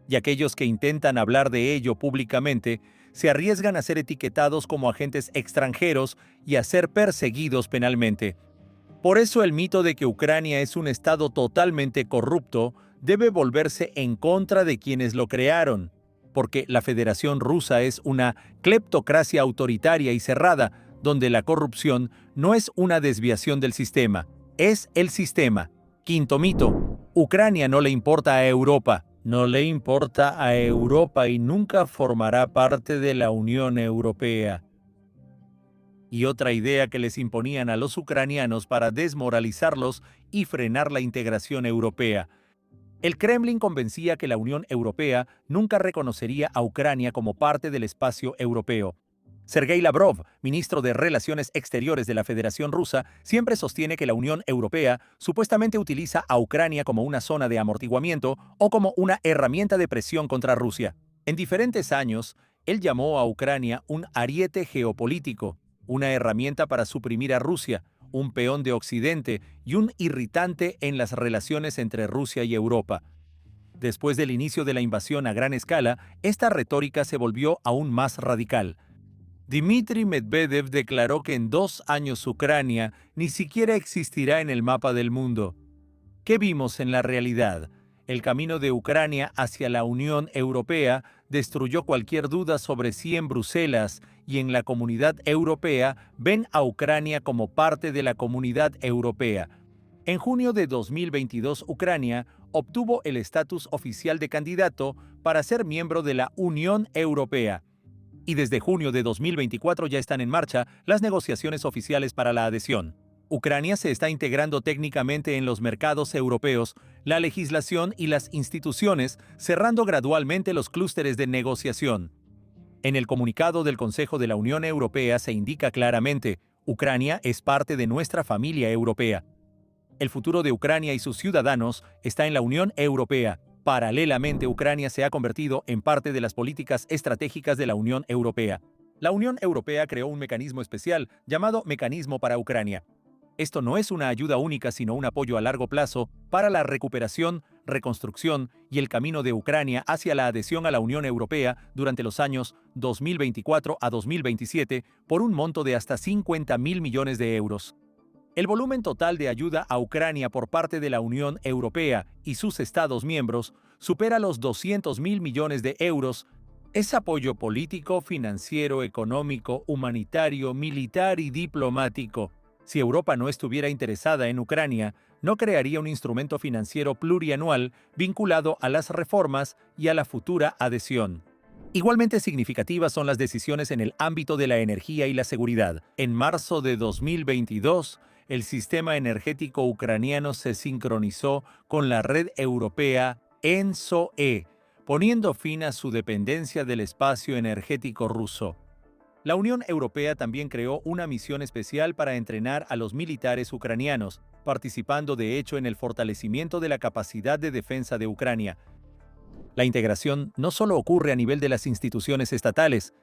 Y aquellos que intentan hablar de ello públicamente se arriesgan a ser etiquetados como agentes extranjeros y a ser perseguidos penalmente. Por eso el mito de que Ucrania es un estado totalmente corrupto debe volverse en contra de quienes lo crearon, porque la Federación Rusa es una cleptocracia autoritaria y cerrada, donde la corrupción no es una desviación del sistema, es el sistema. Quinto mito: Ucrania no le importa a Europa. No le importa a Europa y nunca formará parte de la Unión Europea. Y otra idea que les imponían a los ucranianos para desmoralizarlos y frenar la integración europea. El Kremlin convencía que la Unión Europea nunca reconocería a Ucrania como parte del espacio europeo. Sergei Lavrov, ministro de Relaciones Exteriores de la Federación Rusa, siempre sostiene que la Unión Europea supuestamente utiliza a Ucrania como una zona de amortiguamiento o como una herramienta de presión contra Rusia. En diferentes años, él llamó a Ucrania un ariete geopolítico, una herramienta para suprimir a Rusia, un peón de Occidente y un irritante en las relaciones entre Rusia y Europa. Después del inicio de la invasión a gran escala, esta retórica se volvió aún más radical. Dmitry Medvedev declaró que en 2 años Ucrania ni siquiera existirá en el mapa del mundo. ¿Qué vimos en la realidad? El camino de Ucrania hacia la Unión Europea destruyó cualquier duda sobre si en Bruselas y en la Comunidad Europea ven a Ucrania como parte de la Comunidad Europea. En junio de 2022, Ucrania obtuvo el estatus oficial de candidato para ser miembro de la Unión Europea. Y desde junio de 2024 ya están en marcha las negociaciones oficiales para la adhesión. Ucrania se está integrando técnicamente en los mercados europeos, la legislación y las instituciones, cerrando gradualmente los clústeres de negociación. En el comunicado del Consejo de la Unión Europea se indica claramente: Ucrania es parte de nuestra familia europea. El futuro de Ucrania y sus ciudadanos está en la Unión Europea. Paralelamente, Ucrania se ha convertido en parte de las políticas estratégicas de la Unión Europea. La Unión Europea creó un mecanismo especial llamado Mecanismo para Ucrania. Esto no es una ayuda única, sino un apoyo a largo plazo para la recuperación, reconstrucción y el camino de Ucrania hacia la adhesión a la Unión Europea durante los años 2024 a 2027 por un monto de hasta 50.000 millones de euros. El volumen total de ayuda a Ucrania por parte de la Unión Europea y sus Estados miembros supera los 200.000 millones de euros. Es apoyo político, financiero, económico, humanitario, militar y diplomático. Si Europa no estuviera interesada en Ucrania, no crearía un instrumento financiero plurianual vinculado a las reformas y a la futura adhesión. Igualmente significativas son las decisiones en el ámbito de la energía y la seguridad. En marzo de 2022, el sistema energético ucraniano se sincronizó con la red europea ENTSO-E, poniendo fin a su dependencia del espacio energético ruso. La Unión Europea también creó una misión especial para entrenar a los militares ucranianos, participando de hecho en el fortalecimiento de la capacidad de defensa de Ucrania. La integración no solo ocurre a nivel de las instituciones estatales.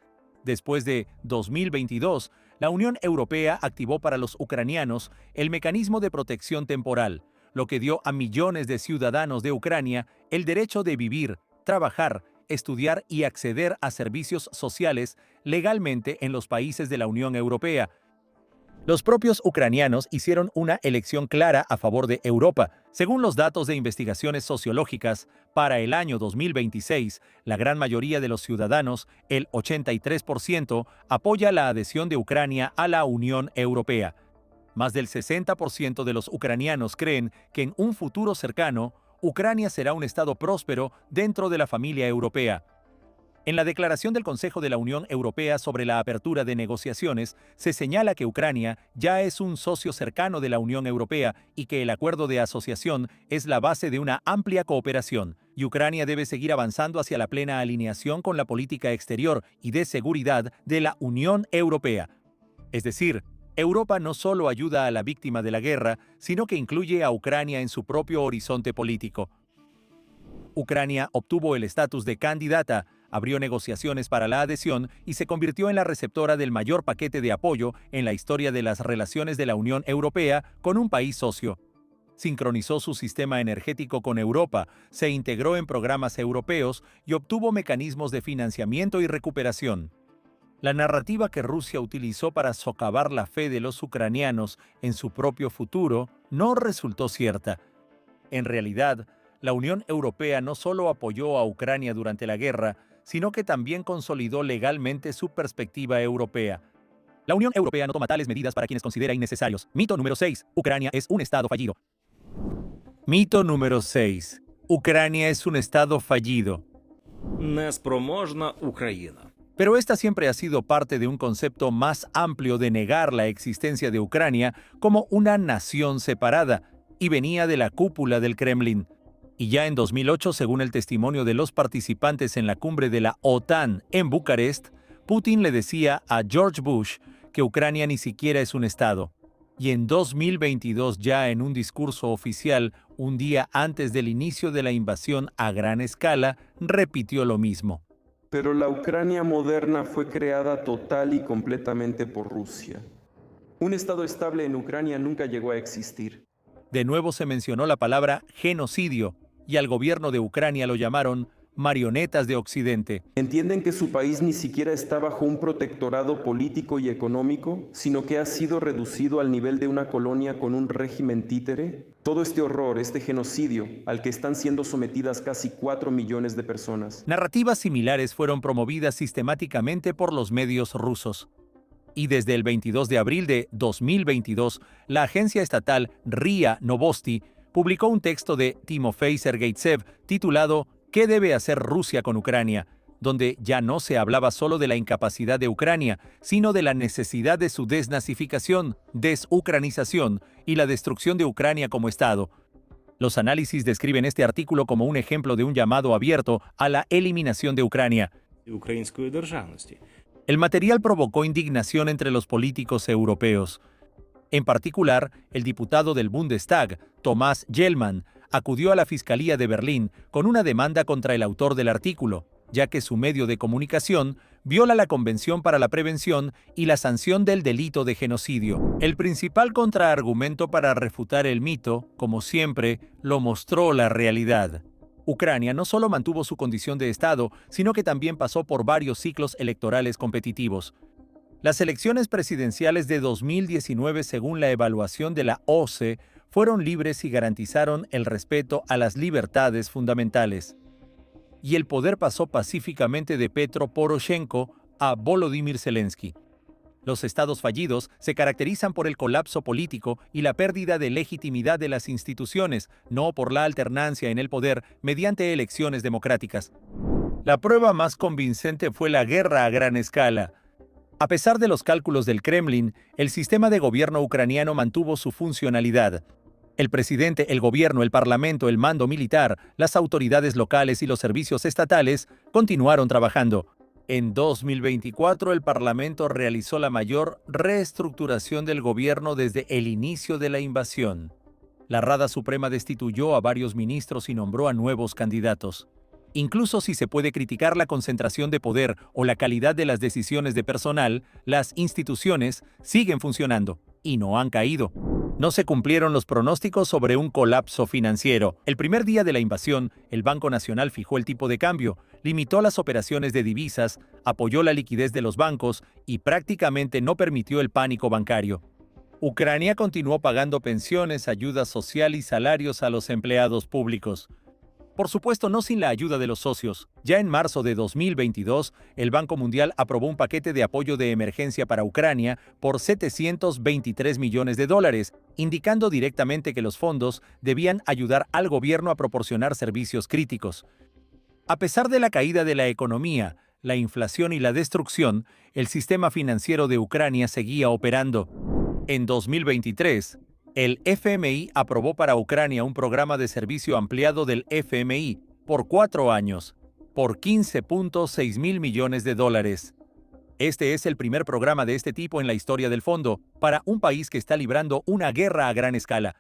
Después de 2022, la Unión Europea activó para los ucranianos el mecanismo de protección temporal, lo que dio a millones de ciudadanos de Ucrania el derecho de vivir, trabajar, estudiar y acceder a servicios sociales legalmente en los países de la Unión Europea. Los propios ucranianos hicieron una elección clara a favor de Europa. Según los datos de investigaciones sociológicas, para el año 2026, la gran mayoría de los ciudadanos, el 83%, apoya la adhesión de Ucrania a la Unión Europea. Más del 60% de los ucranianos creen que en un futuro cercano, Ucrania será un estado próspero dentro de la familia europea. En la declaración del Consejo de la Unión Europea sobre la apertura de negociaciones, se señala que Ucrania ya es un socio cercano de la Unión Europea y que el acuerdo de asociación es la base de una amplia cooperación, y Ucrania debe seguir avanzando hacia la plena alineación con la política exterior y de seguridad de la Unión Europea. Es decir, Europa no solo ayuda a la víctima de la guerra, sino que incluye a Ucrania en su propio horizonte político. Ucrania obtuvo el estatus de candidata abrió negociaciones para la adhesión y se convirtió en la receptora del mayor paquete de apoyo en la historia de las relaciones de la Unión Europea con un país socio. Sincronizó su sistema energético con Europa, se integró en programas europeos y obtuvo mecanismos de financiamiento y recuperación. La narrativa que Rusia utilizó para socavar la fe de los ucranianos en su propio futuro no resultó cierta. En realidad, la Unión Europea no solo apoyó a Ucrania durante la guerra, sino que también consolidó legalmente su perspectiva europea. La Unión Europea no toma tales medidas para quienes considera innecesarios. Mito número 6. Ucrania es un estado fallido. Mito número 6. Ucrania es un estado fallido.
Неспроможна Україна.
Pero esta siempre ha sido parte de un concepto más amplio de negar la existencia de Ucrania como una nación separada, y venía de la cúpula del Kremlin. Y ya en 2008, según el testimonio de los participantes en la cumbre de la OTAN en Bucarest, Putin le decía a George Bush que Ucrania ni siquiera es un estado. Y en 2022, ya en un discurso oficial, un día antes del inicio de la invasión a gran escala, repitió lo mismo.
Pero la Ucrania moderna fue creada total y completamente por Rusia. Un estado estable en Ucrania nunca llegó a existir.
De nuevo se mencionó la palabra genocidio, y al gobierno de Ucrania lo llamaron marionetas de Occidente.
¿Entienden que su país ni siquiera está bajo un protectorado político y económico, sino que ha sido reducido al nivel de una colonia con un régimen títere? Todo este horror, este genocidio, al que están siendo sometidas casi 4 millones de personas.
Narrativas similares fueron promovidas sistemáticamente por los medios rusos. Y desde el 22 de abril de 2022, la agencia estatal RIA Novosti publicó un texto de Timofey Sergeitsev titulado ¿Qué debe hacer Rusia con Ucrania?, donde ya no se hablaba solo de la incapacidad de Ucrania, sino de la necesidad de su desnazificación, desucranización y la destrucción de Ucrania como Estado. Los análisis describen este artículo como un ejemplo de un llamado abierto a la eliminación de Ucrania.
Української державності.
El material provocó indignación entre los políticos europeos. En particular, el diputado del Bundestag, Thomas Gellmann, acudió a la Fiscalía de Berlín con una demanda contra el autor del artículo, ya que su medio de comunicación viola la Convención para la Prevención y la sanción del delito de genocidio. El principal contraargumento para refutar el mito, como siempre, lo mostró la realidad. Ucrania no solo mantuvo su condición de Estado, sino que también pasó por varios ciclos electorales competitivos. Las elecciones presidenciales de 2019, según la evaluación de la OSCE, fueron libres y garantizaron el respeto a las libertades fundamentales. Y el poder pasó pacíficamente de Petro Poroshenko a Volodymyr Zelensky. Los estados fallidos se caracterizan por el colapso político y la pérdida de legitimidad de las instituciones, no por la alternancia en el poder mediante elecciones democráticas. La prueba más convincente fue la guerra a gran escala. A pesar de los cálculos del Kremlin, el sistema de gobierno ucraniano mantuvo su funcionalidad. El presidente, el gobierno, el parlamento, el mando militar, las autoridades locales y los servicios estatales continuaron trabajando. En 2024, el Parlamento realizó la mayor reestructuración del gobierno desde el inicio de la invasión. La Rada Suprema destituyó a varios ministros y nombró a nuevos candidatos. Incluso si se puede criticar la concentración de poder o la calidad de las decisiones de personal, las instituciones siguen funcionando y no han caído. No se cumplieron los pronósticos sobre un colapso financiero. El primer día de la invasión, el Banco Nacional fijó el tipo de cambio, limitó las operaciones de divisas, apoyó la liquidez de los bancos y prácticamente no permitió el pánico bancario. Ucrania continuó pagando pensiones, ayuda social y salarios a los empleados públicos. Por supuesto, no sin la ayuda de los socios. Ya en marzo de 2022, el Banco Mundial aprobó un paquete de apoyo de emergencia para Ucrania por $723 millones, indicando directamente que los fondos debían ayudar al gobierno a proporcionar servicios críticos. A pesar de la caída de la economía, la inflación y la destrucción, el sistema financiero de Ucrania seguía operando. En 2023, el FMI aprobó para Ucrania un programa de servicio ampliado del FMI por 4 años, por $15.6 mil millones. Este es el primer programa de este tipo en la historia del fondo para un país que está librando una guerra a gran escala.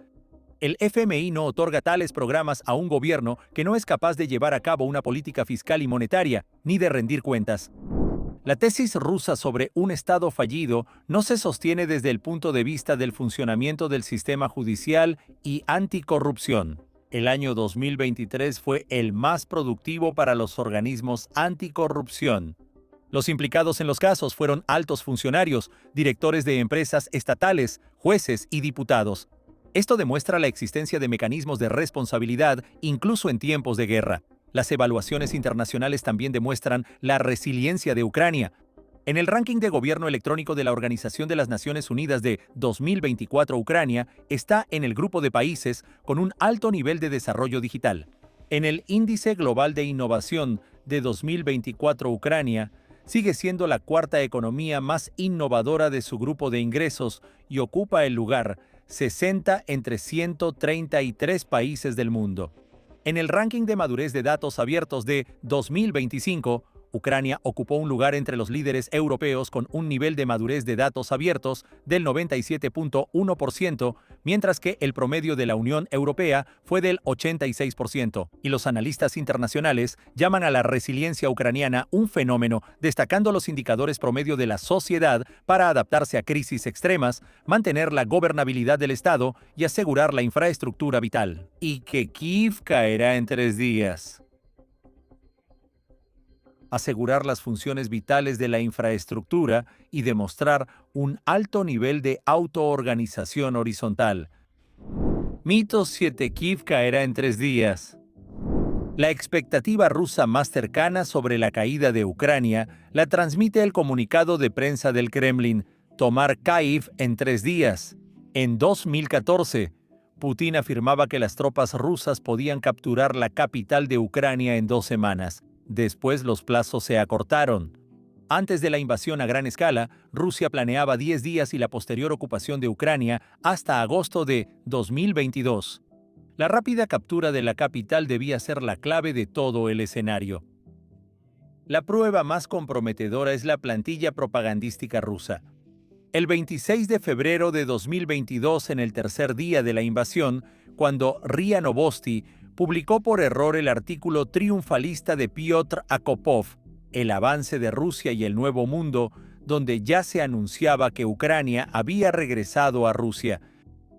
El FMI no otorga tales programas a un gobierno que no es capaz de llevar a cabo una política fiscal y monetaria, ni de rendir cuentas. La tesis rusa sobre un Estado fallido no se sostiene desde el punto de vista del funcionamiento del sistema judicial y anticorrupción. El año 2023 fue el más productivo para los organismos anticorrupción. Los implicados en los casos fueron altos funcionarios, directores de empresas estatales, jueces y diputados. Esto demuestra la existencia de mecanismos de responsabilidad incluso en tiempos de guerra. Las evaluaciones internacionales también demuestran la resiliencia de Ucrania. En el ranking de gobierno electrónico de la Organización de las Naciones Unidas de 2024, Ucrania está en el grupo de países con un alto nivel de desarrollo digital. En el Índice Global de Innovación de 2024, Ucrania sigue siendo la cuarta economía más innovadora de su grupo de ingresos y ocupa el lugar 60 entre 133 países del mundo. En el ranking de madurez de datos abiertos de 2025, Ucrania ocupó un lugar entre los líderes europeos con un nivel de madurez de datos abiertos del 97.1%, mientras que el promedio de la Unión Europea fue del 86%, y los analistas internacionales llaman a la resiliencia ucraniana un fenómeno, destacando los indicadores promedio de la sociedad para adaptarse a crisis extremas, mantener la gobernabilidad del Estado y asegurar la infraestructura vital. Y que Kiev caerá en 3 días. Asegurar las funciones vitales de la infraestructura y demostrar un alto nivel de autoorganización horizontal. Mito 7: Kiev caerá en 3 días. La expectativa rusa más cercana sobre la caída de Ucrania la transmite el comunicado de prensa del Kremlin: tomar Kiev en 3 días. En 2014, Putin afirmaba que las tropas rusas podían capturar la capital de Ucrania en 2 semanas. Después los plazos se acortaron. Antes de la invasión a gran escala, Rusia planeaba 10 días y la posterior ocupación de Ucrania hasta agosto de 2022. La rápida captura de la capital debía ser la clave de todo el escenario. La prueba más comprometedora es la plantilla propagandística rusa. El 26 de febrero de 2022, en el tercer día de la invasión, cuando RIA Novosti publicó por error el artículo triunfalista de Piotr Akopov, El avance de Rusia y el Nuevo Mundo, donde ya se anunciaba que Ucrania había regresado a Rusia.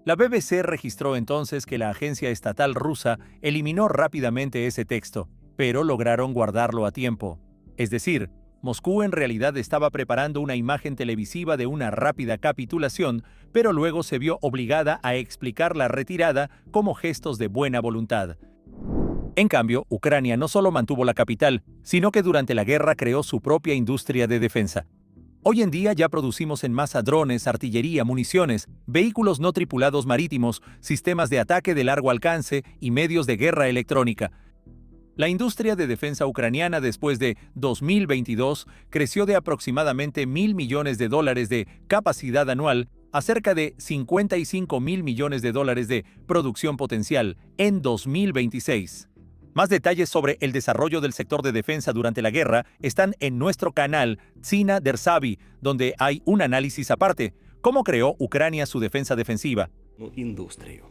La BBC registró entonces que la agencia estatal rusa eliminó rápidamente ese texto, pero lograron guardarlo a tiempo. Es decir, Moscú en realidad estaba preparando una imagen televisiva de una rápida capitulación, pero luego se vio obligada a explicar la retirada como gestos de buena voluntad. En cambio, Ucrania no solo mantuvo la capital, sino que durante la guerra creó su propia industria de defensa. Hoy en día ya producimos en masa drones, artillería, municiones, vehículos no tripulados marítimos, sistemas de ataque de largo alcance y medios de guerra electrónica. La industria de defensa ucraniana después de 2022 creció de aproximadamente $1.000 millones de capacidad anual a cerca de $55.000 millones de producción potencial en 2026. Más detalles sobre el desarrollo del sector de defensa durante la guerra están en nuestro canal Tsina Dersavi, donde hay un análisis aparte: cómo creó Ucrania su defensa defensiva.
Індустрію.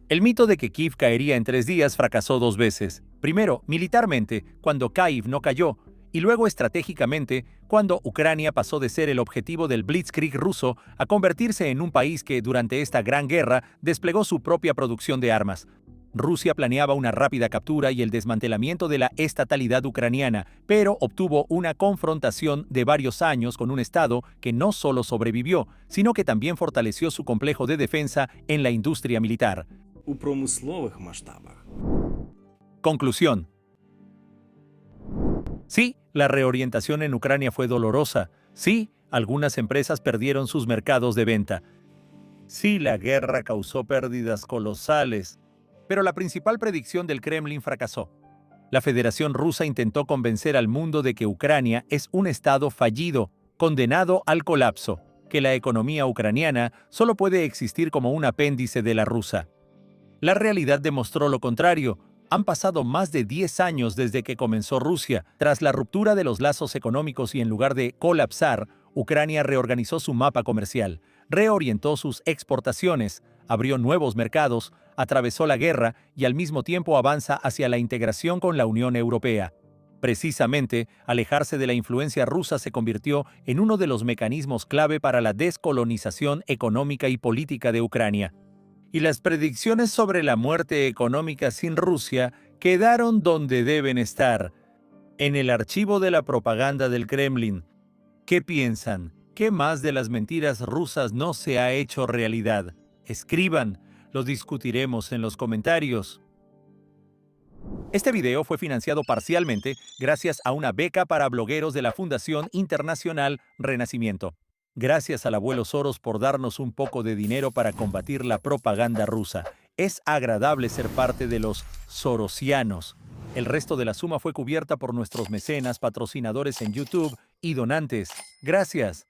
El mito de que Kiev caería en 3 días fracasó 2 veces. Primero, militarmente, cuando Kiev no cayó, y luego estratégicamente, cuando Ucrania pasó de ser el objetivo del Blitzkrieg ruso a convertirse en un país que, durante esta gran guerra, desplegó su propia producción de armas. Rusia planeaba una rápida captura y el desmantelamiento de la estatalidad ucraniana, pero obtuvo una confrontación de varios años con un Estado que no solo sobrevivió, sino que también fortaleció su complejo de defensa en la industria militar.
У промислових масштабах.
Conclusión. Sí, la reorientación en Ucrania fue dolorosa. Sí, algunas empresas perdieron sus mercados de venta. Sí, la guerra causó pérdidas colosales. Pero la principal predicción del Kremlin fracasó. La Federación Rusa intentó convencer al mundo de que Ucrania es un estado fallido, condenado al colapso, que la economía ucraniana solo puede existir como un apéndice de la rusa. La realidad demostró lo contrario. Han pasado más de 10 años desde que comenzó Rusia. Tras la ruptura de los lazos económicos y en lugar de colapsar, Ucrania reorganizó su mapa comercial, reorientó sus exportaciones, abrió nuevos mercados, atravesó la guerra y al mismo tiempo avanza hacia la integración con la Unión Europea. Precisamente, alejarse de la influencia rusa se convirtió en uno de los mecanismos clave para la descolonización económica y política de Ucrania. Y las predicciones sobre la muerte económica sin Rusia quedaron donde deben estar, en el archivo de la propaganda del Kremlin. ¿Qué piensan? ¿Qué más de las mentiras rusas no se ha hecho realidad? Escriban, lo discutiremos en los comentarios. Este video fue financiado parcialmente gracias a una beca para blogueros de la Fundación Internacional Renacimiento. Gracias al abuelo Soros por darnos un poco de dinero para combatir la propaganda rusa. Es agradable ser parte de los sorosianos. El resto de la suma fue cubierta por nuestros mecenas, patrocinadores en YouTube y donantes. Gracias.